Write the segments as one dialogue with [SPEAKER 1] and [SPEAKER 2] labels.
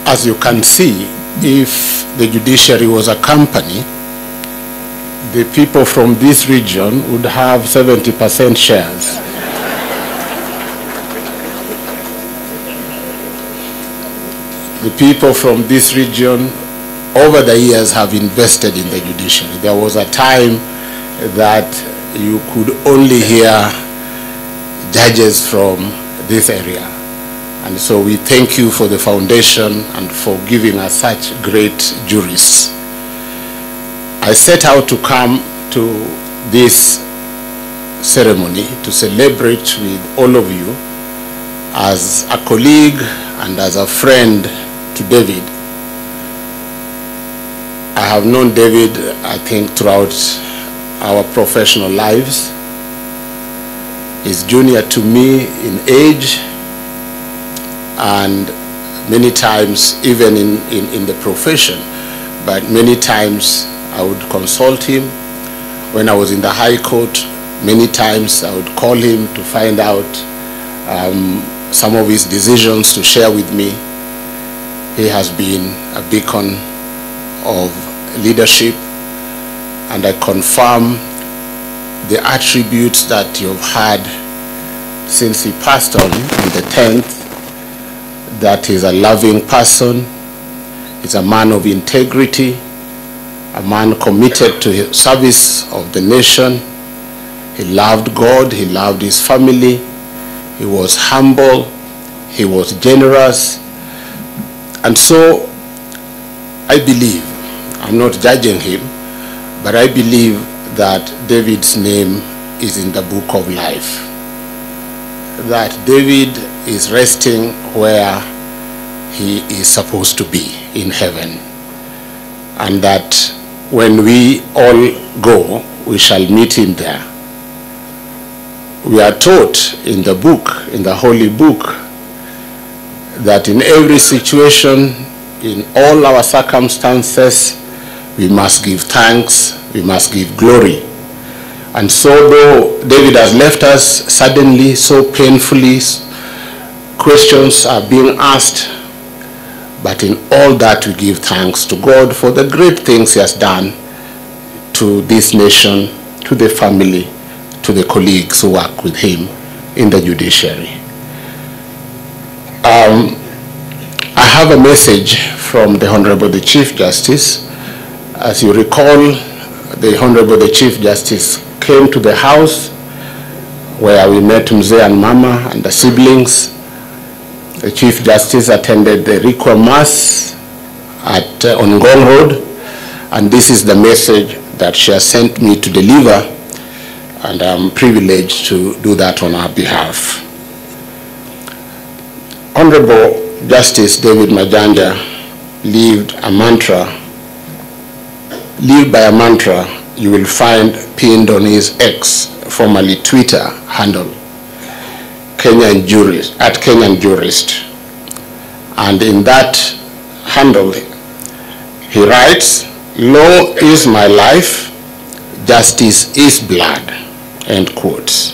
[SPEAKER 1] as you can see, if the judiciary was a company, the people from this region would have 70% shares. The people from this region over the years have invested in the judiciary. There was a time that you could only hear judges from this area. And so we thank you for the foundation and for giving us such great jurists. I set out to come to this ceremony to celebrate with all of you as a colleague and as a friend to David. I have known David, I think, throughout our professional lives. He's junior to me in age, and many times even in the profession, but many times I would consult him. When I was in the High Court, many times I would call him to find out some of his decisions to share with me. He has been a beacon of leadership, and I confirm the attributes that you've had since he passed on the 10th, that he's a loving person, he's a man of integrity, a man committed to his service of the nation. He loved God, he loved his family, he was humble, he was generous. And so I believe, I'm not judging him, but I believe that David's name is in the book of life. That David is resting where he is supposed to be, in heaven. And that when we all go, we shall meet him there. We are taught in the book, in the holy book, that in every situation, in all our circumstances, we must give thanks, we must give glory. And so though David has left us suddenly, so painfully, questions are being asked, but in all that we give thanks to God for the great things he has done to this nation, to the family, to the colleagues who work with him in the judiciary. I have a message from the Honorable the Chief Justice. As you recall, the Honorable the Chief Justice came to the house where we met Mzee and Mama and the siblings. The Chief Justice attended the Requiem Mass on Ngong Road, and this is the message that she has sent me to deliver, and I'm privileged to do that on her behalf. Honorable Justice David Majanja lived by a mantra you will find pinned on his X, formerly Twitter handle, Kenyan Jurist. And in that handle, he writes, "Law is my life, justice is blood," end quotes.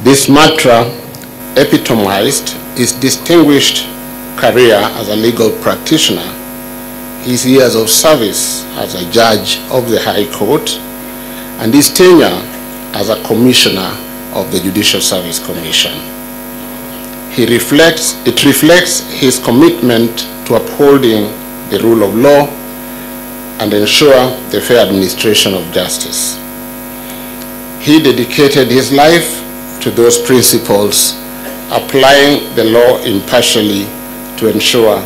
[SPEAKER 1] This mantra epitomized his distinguished career as a legal practitioner, his years of service as a judge of the High Court, and his tenure as a commissioner of the Judicial Service Commission. It reflects his commitment to upholding the rule of law and ensure the fair administration of justice. He dedicated his life to those principles, applying the law impartially to ensure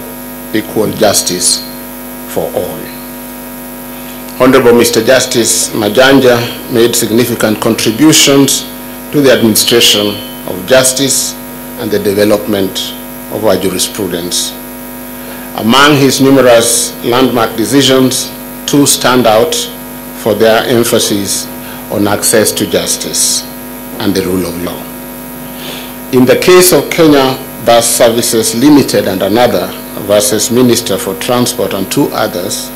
[SPEAKER 1] equal justice for all. Honorable Mr. Justice Majanja made significant contributions to the administration of justice and the development of our jurisprudence. Among his numerous landmark decisions, two stand out for their emphasis on access to justice and the rule of law. In the case of Kenya Bus Services Limited and another versus Minister for Transport and two others,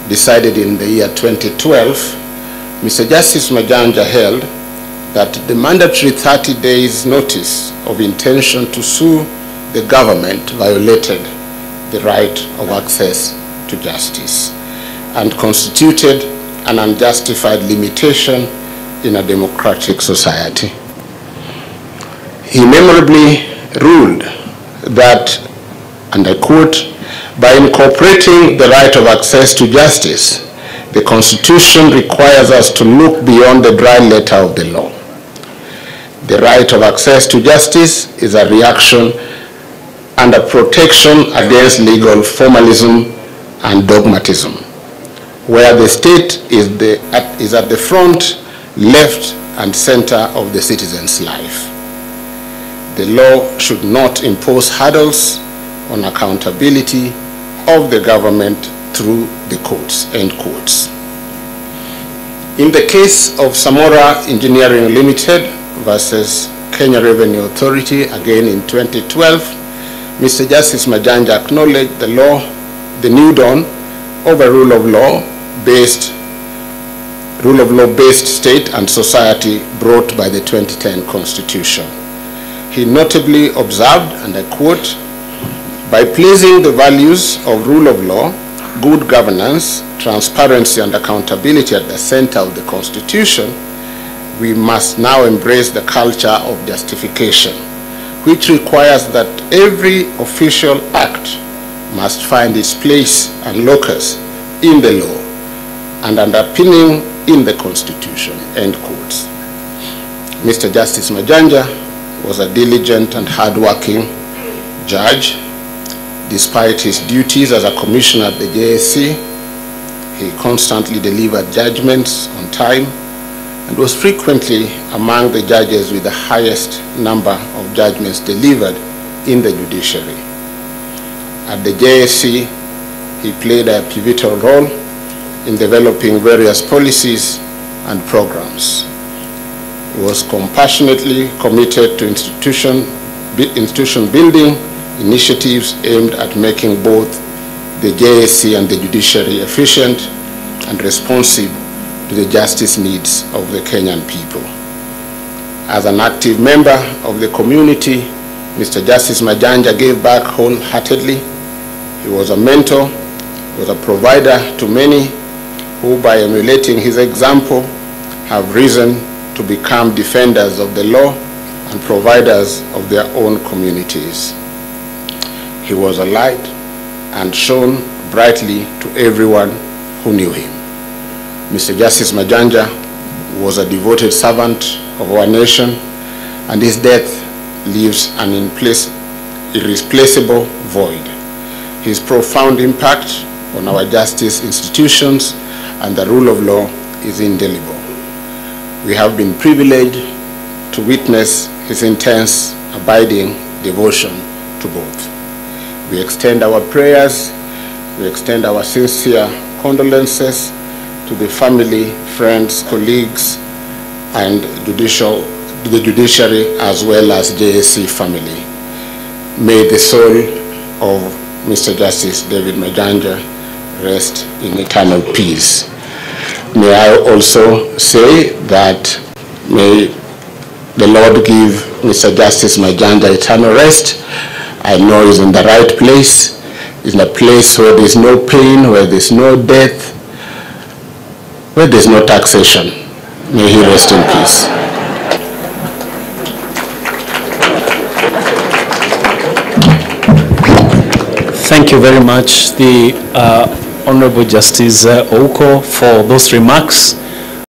[SPEAKER 1] decided in the year 2012, Mr. Justice Majanja held that the mandatory 30 days notice of intention to sue the government violated the right of access to justice and constituted an unjustified limitation in a democratic society. He memorably ruled that, and I quote, "By incorporating the right of access to justice, the Constitution requires us to look beyond the dry letter of the law. The right of access to justice is a reaction and a protection against legal formalism and dogmatism, where the state is at the front, left, and center of the citizen's life. The law should not impose hurdles on accountability of the government through the courts," end quotes. In the case of Samora Engineering Limited versus Kenya Revenue Authority, again in 2012, Mr. Justice Majanja acknowledged the new dawn of a rule of law-based state and society brought by the 2010 Constitution. He notably observed, and I quote, "By placing the values of rule of law, good governance, transparency, and accountability at the center of the Constitution, we must now embrace the culture of justification, which requires that every official act must find its place and locus in the law and underpinning in the Constitution," end quotes. Mr. Justice Majanja was a diligent and hardworking judge. Despite his duties as a commissioner at the JSC, he constantly delivered judgments on time and was frequently among the judges with the highest number of judgments delivered in the judiciary. At the JSC, he played a pivotal role in developing various policies and programs. He was compassionately committed to institution building initiatives aimed at making both the JSC and the judiciary efficient and responsive to the justice needs of the Kenyan people. As an active member of the community, Mr. Justice Majanja gave back wholeheartedly. He was a mentor, he was a provider to many who, by emulating his example, have risen to become defenders of the law and providers of their own communities. He was a light and shone brightly to everyone who knew him. Mr. Justice Majanja was a devoted servant of our nation, and his death leaves an irreplaceable void. His profound impact on our justice institutions and the rule of law is indelible. We have been privileged to witness his intense, abiding devotion to both. We extend our prayers, we extend our sincere condolences to the family, friends, colleagues, and the judiciary, as well as JSC family. May the soul of Mr. Justice David Majanja rest in eternal peace. May I also say that may the Lord give Mr. Justice Majanja eternal rest. I know he's in the right place, in a place where there's no pain, where there's no death, where there's no taxation. May he rest in peace.
[SPEAKER 2] Thank you very much, the Honorable Justice Ouko, for those remarks.